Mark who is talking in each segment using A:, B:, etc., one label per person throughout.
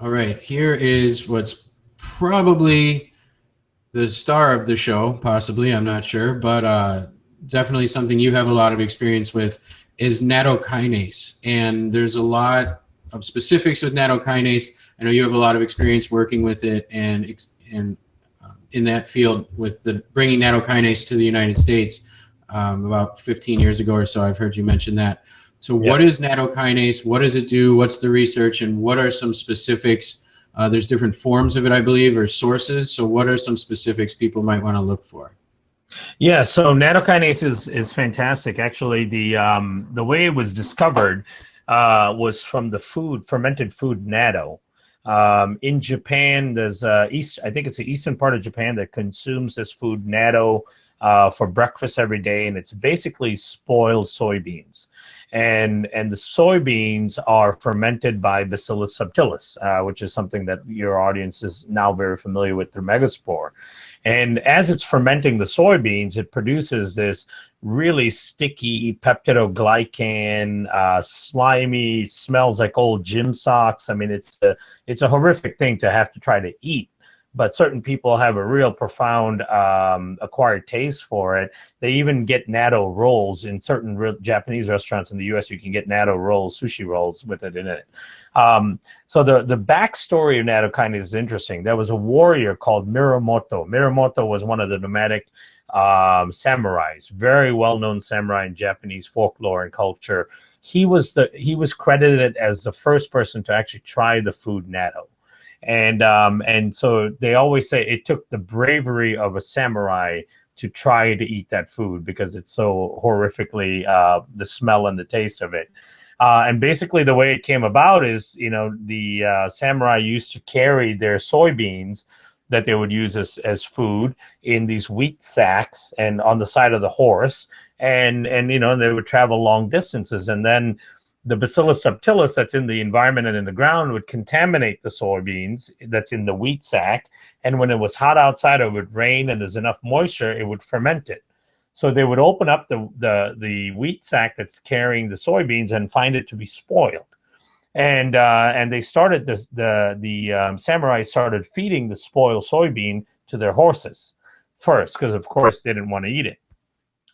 A: All right, here is what's probably the star of the show, possibly, I'm not sure, but definitely something you have a lot of experience with is nattokinase. And there's a lot of specifics with nattokinase. I know you have a lot of experience working with it and in that field with the bringing nattokinase to the United States about 15 years ago or so. I've heard you mention that. So, what
B: Yep.
A: is nattokinase? What does it do? What's the research? And what are some specifics? There's different forms of it, I believe, or sources. So, what are some specifics people might want to look for?
B: Yeah, so nattokinase is fantastic. Actually, the way it was discovered was from the fermented food natto. In Japan, there's I think it's the eastern part of Japan that consumes this food natto for breakfast every day, and it's basically spoiled soybeans. And the soybeans are fermented by Bacillus subtilis, which is something that your audience is now very familiar with through megaspore. And as it's fermenting the soybeans, it produces this really sticky peptidoglycan, slimy, smells like old gym socks. I mean, it's a horrific thing to have to try to eat. But certain people have a real profound acquired taste for it. They even get natto rolls in certain Japanese restaurants in the U.S. You can get natto rolls, sushi rolls with it in it. So the backstory of nattokinase is interesting. There was a warrior called Miramoto. Miramoto was one of the nomadic samurais, very well-known samurai in Japanese folklore and culture. He was credited as the first person to actually try the food natto. And so they always say it took the bravery of a samurai to try to eat that food because it's so horrifically the smell and the taste of it. And basically, the way it came about is, the samurai used to carry their soybeans that they would use as food in these wheat sacks and on the side of the horse, and they would travel long distances, and then the Bacillus subtilis that's in the environment and in the ground would contaminate the soybeans that's in the wheat sack, and when it was hot outside or it would rain and there's enough moisture, it would ferment it. So they would open up the wheat sack that's carrying the soybeans and find it to be spoiled. And they started the samurai started feeding the spoiled soybean to their horses first because of course they didn't want to eat it.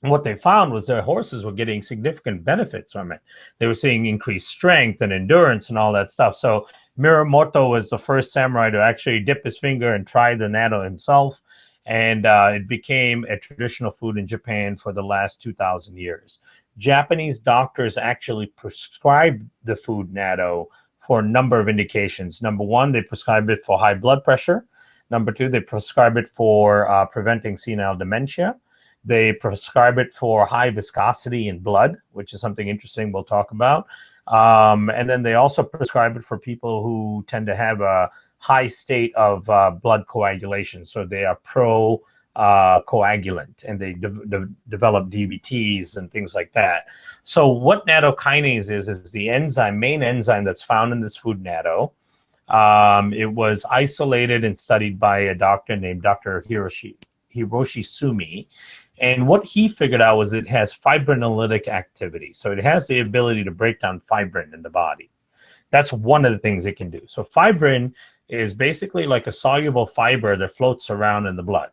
B: And what they found was their horses were getting significant benefits from it. They were seeing increased strength and endurance and all that stuff. So Miramoto was the first samurai to actually dip his finger and try the natto himself. And it became a traditional food in Japan for the last 2,000 years. Japanese doctors actually prescribe the food natto for a number of indications. Number one, they prescribe it for high blood pressure. Number two, they prescribe it for preventing senile dementia. They prescribe it for high viscosity in blood, which is something interesting we'll talk about. And then they also prescribe it for people who tend to have a high state of blood coagulation. So they are pro-coagulant and they develop DVTs and things like that. So what nattokinase is the main enzyme that's found in this food natto. It was isolated and studied by a doctor named Dr. Hiroshi Sumi. And what he figured out was it has fibrinolytic activity. So it has the ability to break down fibrin in the body. That's one of the things it can do. So fibrin is basically like a soluble fiber that floats around in the blood.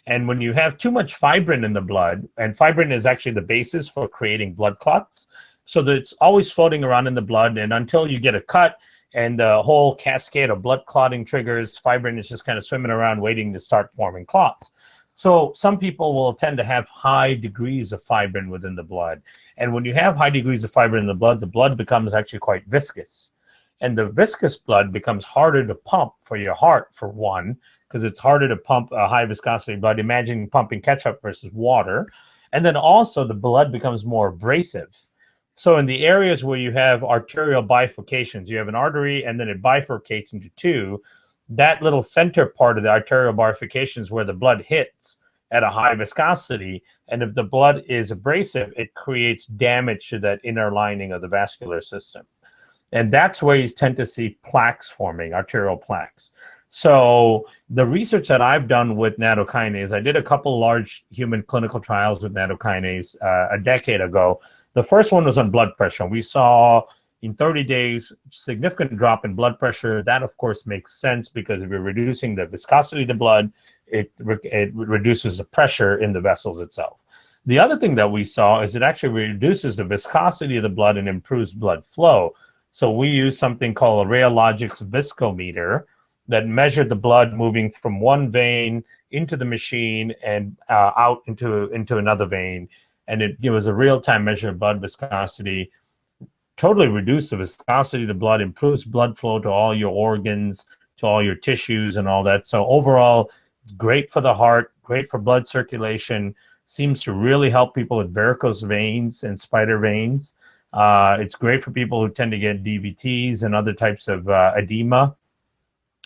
B: And when you have too much fibrin in the blood, and fibrin is actually the basis for creating blood clots, so that it's always floating around in the blood, and until you get a cut and the whole cascade of blood clotting triggers, fibrin is just kind of swimming around waiting to start forming clots. So some people will tend to have high degrees of fibrin within the blood. And when you have high degrees of fibrin in the blood becomes actually quite viscous. And the viscous blood becomes harder to pump for your heart, for one, because it's harder to pump a high viscosity blood. Imagine pumping ketchup versus water. And then also the blood becomes more abrasive. So in the areas where you have arterial bifurcations, you have an artery and then it bifurcates into two. That little center part of the arterial bifurcations where the blood hits at a high viscosity, and if the blood is abrasive, it creates damage to that inner lining of the vascular system. And that's where you tend to see plaques forming, arterial plaques. So the research that I've done with nattokinase, I did a couple large human clinical trials with nattokinase a decade ago. The first one was on blood pressure. We saw in 30 days, significant drop in blood pressure. That, of course, makes sense because if you're reducing the viscosity of the blood, it reduces the pressure in the vessels itself. The other thing that we saw is it actually reduces the viscosity of the blood and improves blood flow. So we use something called a Rheologics viscometer that measured the blood moving from one vein into the machine and out into another vein. And it was a real-time measure of blood viscosity, totally reduced the viscosity of the blood, improves blood flow to all your organs, to all your tissues and all that. So overall, great for the heart, great for blood circulation, seems to really help people with varicose veins and spider veins. It's great for people who tend to get DVTs and other types of edema,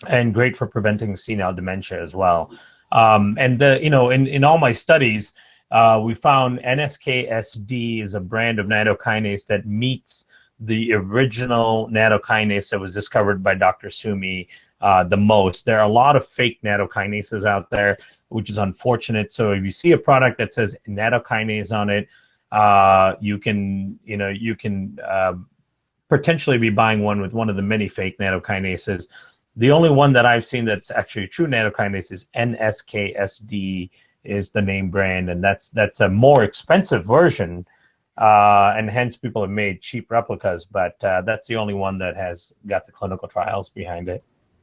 B: and great for preventing senile dementia as well. And in all my studies, we found NSKSD is a brand of nattokinase that meets the original nattokinase that was discovered by Dr. Sumi the most. There are a lot of fake nattokinases out there, which is unfortunate. So if you see a product that says nattokinase on it, you can potentially be buying one with one of the many fake nattokinases. The only one that I've seen that's actually a true nattokinase is NSKSD is the name brand, and that's a more expensive version, and hence people have made cheap replicas, but that's the only one that has got the clinical trials behind it.